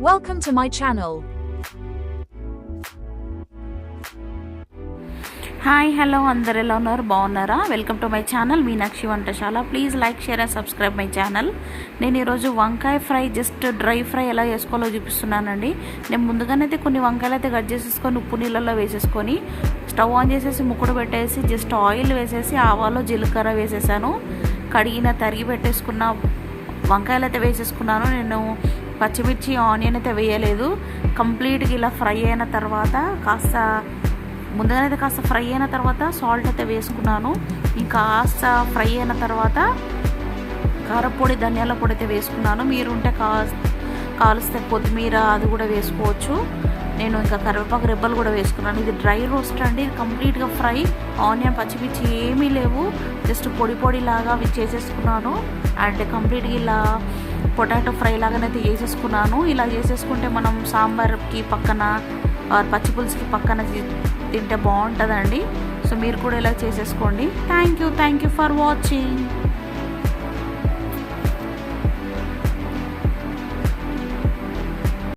Welcome to my channel. Hi hello అందరు ఎలా ఉన్నారు, బాగున్నారా? Welcome to my channel Meenakshi వంటశాల. Please like, share and subscribe my channel. నేను ఈరోజు వంకాయ ఫ్రై, జస్ట్ డ్రై ఫ్రై ఎలా చేసుకోవాలో చూపిస్తున్నానండి. నేను ముందుగానైతే కొన్ని వంకాయలు అయితే కట్ చేసేసుకొని ఉప్పు నీళ్ళల్లో వేసేసుకొని స్టవ్ ఆన్ చేసేసి ముక్కుడు పెట్టేసి జస్ట్ ఆయిల్ వేసేసి ఆవాలు జీలకర్ర వేసేసాను. కడిగిన తరిగి పెట్టేసుకున్న వంకాయలు అయితే వేసేసుకున్నాను. నేను పచ్చిమిర్చి ఆనియన్ అయితే వేయలేదు. కంప్లీట్గా ఇలా ఫ్రై అయిన తర్వాత ముందుగానైతే కాస్త ఫ్రై అయిన తర్వాత సాల్ట్ అయితే వేసుకున్నాను. ఇంకా కాస్త ఫ్రై అయిన తర్వాత కారపొడి, ధనియాల పొడి అయితే వేసుకున్నాను. మీరు ఉంటే కాలిస్తే కొత్తిమీర అది కూడా వేసుకోవచ్చు. నేను ఇంకా కరివేపాకు రెబ్బలు కూడా వేసుకున్నాను. ఇది డ్రై రోస్ట్ అండి. ఇది కంప్లీట్గా ఫ్రై, ఆనియన్ పచ్చిమిర్చి ఏమీ లేవు, జస్ట్ పొడి లాగా చేసేసుకున్నాను. అండ్ కంప్లీట్గా ఇలా పొటాటో ఫ్రై లాగానైతే చేసేసుకున్నాను. ఇలా చేసేసుకుంటే మనం సాంబార్కి పక్కన పచ్చిపులుసుకి పక్కన తింటే బాగుంటుందండి. సో మీరు కూడా ఇలా చేసేసుకోండి. Thank you for watching.